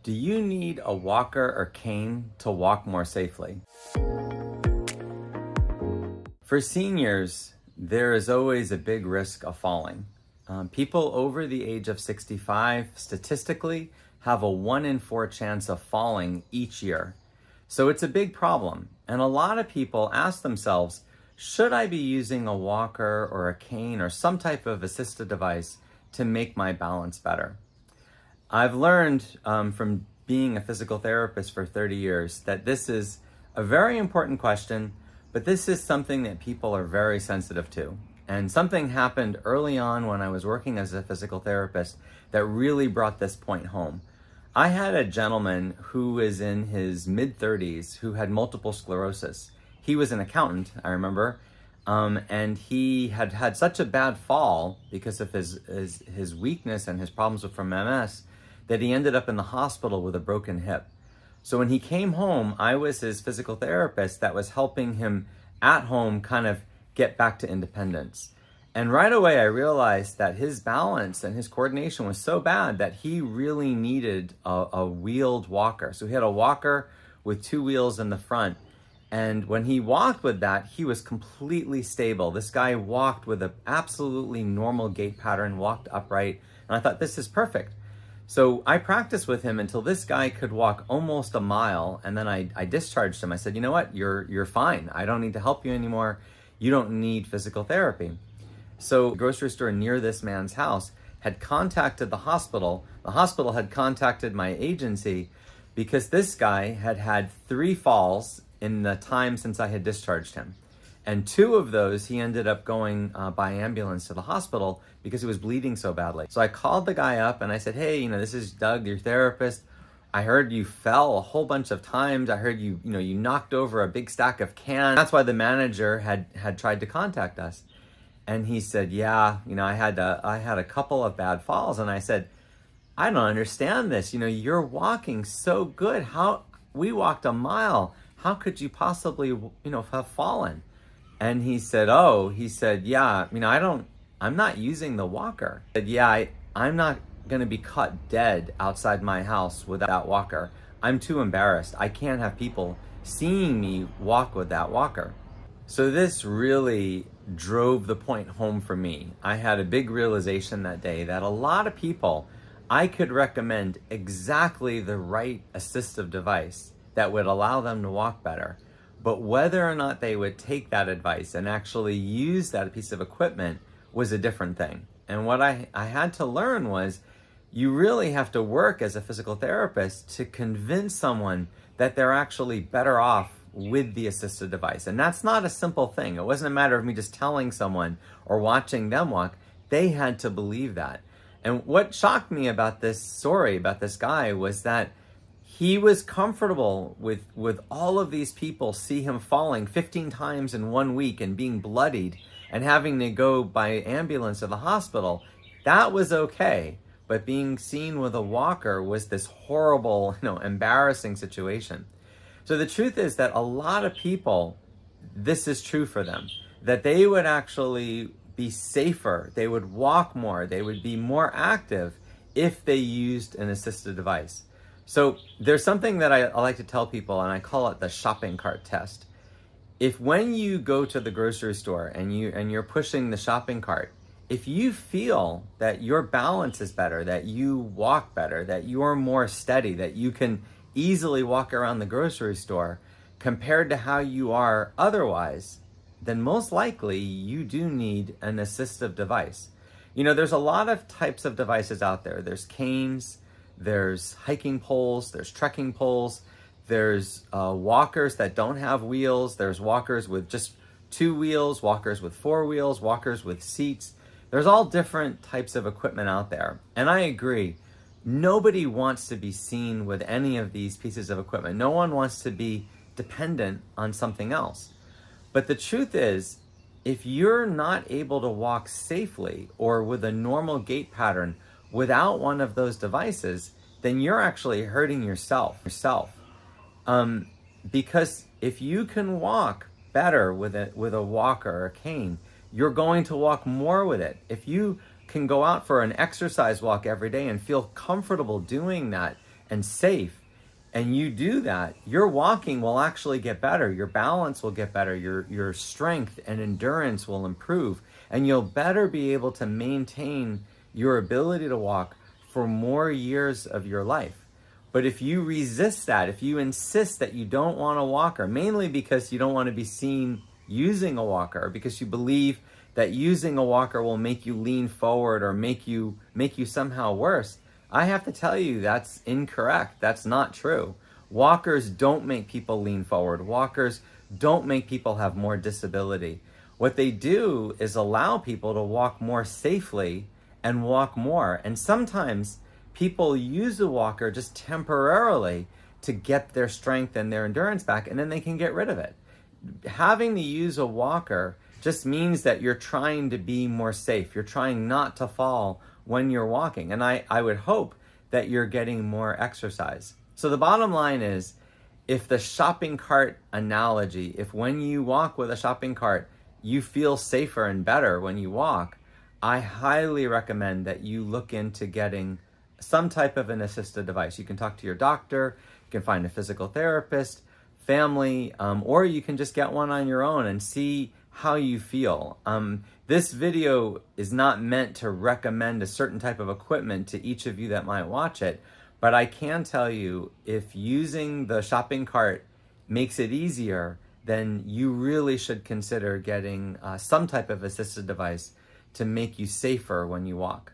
Do you need a walker or cane to walk more safely? For seniors, there is always a big risk of falling. People over the age of 65 statistically have a 1 in 4 chance of falling each year. So it's a big problem. And a lot of people ask themselves, should I be using a walker or a cane or some type of assistive device to make my balance better? I've learned from being a physical therapist for 30 years that this is a very important question, but this is something that people are very sensitive to. And something happened early on when I was working as a physical therapist that really brought this point home. I had a gentleman who was in his mid-30s who had multiple sclerosis. He was an accountant, I remember, and he had had such a bad fall because of his weakness and his problems from MS that he ended up in the hospital with a broken hip. So when he came home, I was his physical therapist that was helping him at home kind of get back to independence. And right away I realized that his balance and his coordination was so bad that he really needed a wheeled walker. So he had a walker with 2 wheels in the front. And when he walked with that, he was completely stable. This guy walked with an absolutely normal gait pattern, walked upright. And I thought, this is perfect. So I practiced with him until this guy could walk almost a mile, and then I discharged him. I said, you know what, you're fine. I don't need to help you anymore. You don't need physical therapy. So the grocery store near this man's house had contacted the hospital. The hospital had contacted my agency because this guy had had 3 falls in the time since I had discharged him. And 2 of those, he ended up going by ambulance to the hospital because he was bleeding so badly. So I called the guy up and I said, hey, this is Doug, your therapist. I heard you fell a whole bunch of times. I heard you knocked over a big stack of cans. That's why the manager had tried to contact us. And he said, yeah, I had a couple of bad falls. And I said, I don't understand this. You're walking so good. We walked a mile. How could you possibly, have fallen? And he said, yeah, I'm not using the walker. I said, yeah, I'm not going to be caught dead outside my house with that walker. I'm too embarrassed. I can't have people seeing me walk with that walker. So this really drove the point home for me. I had a big realization that day that a lot of people, I could recommend exactly the right assistive device that would allow them to walk better. But whether or not they would take that advice and actually use that piece of equipment was a different thing. And what I had to learn was you really have to work as a physical therapist to convince someone that they're actually better off with the assistive device. And that's not a simple thing. It wasn't a matter of me just telling someone or watching them walk. They had to believe that. And what shocked me about this story, about this guy, was that he was comfortable with all of these people see him falling 15 times in 1 week and being bloodied and having to go by ambulance to the hospital. That was okay. But being seen with a walker was this horrible, embarrassing situation. So the truth is that a lot of people, this is true for them, that they would actually be safer, they would walk more, they would be more active if they used an assistive device. So there's something that I like to tell people, and I call it the shopping cart test. If when you go to the grocery store and you're pushing the shopping cart, if you feel that your balance is better, that you walk better, that you're more steady, that you can easily walk around the grocery store compared to how you are otherwise, then most likely you do need an assistive device. There's a lot of types of devices out there. There's canes, there's hiking poles, there's trekking poles, there's walkers that don't have wheels, there's walkers with just 2 wheels, walkers with 4 wheels, walkers with seats. There's all different types of equipment out there. And I agree, nobody wants to be seen with any of these pieces of equipment. No one wants to be dependent on something else. But the truth is, if you're not able to walk safely or with a normal gait pattern without one of those devices, then you're actually hurting yourself. Because if you can walk better with a walker or a cane, you're going to walk more with it. If you can go out for an exercise walk every day and feel comfortable doing that, and safe, and you do that, your walking will actually get better. Your balance will get better. Your strength and endurance will improve, and you'll better be able to maintain your ability to walk for more years of your life. But if you resist that, if you insist that you don't want a walker, mainly because you don't want to be seen using a walker, or because you believe that using a walker will make you lean forward or make you somehow worse, I have to tell you that's incorrect. That's not true. Walkers don't make people lean forward. Walkers don't make people have more disability. What they do is allow people to walk more safely and walk more. And sometimes people use a walker just temporarily to get their strength and their endurance back, and then they can get rid of it. Having to use a walker just means that you're trying to be more safe. You're trying not to fall when you're walking. And I would hope that you're getting more exercise. So the bottom line is, if the shopping cart analogy, if when you walk with a shopping cart, you feel safer and better when you walk, I highly recommend that you look into getting some type of an assisted device. You can talk to your doctor, you can find a physical therapist, family, or you can just get one on your own and see how you feel. This video is not meant to recommend a certain type of equipment to each of you that might watch it, but I can tell you, if using the shopping cart makes it easier, then you really should consider getting some type of assisted device to make you safer when you walk.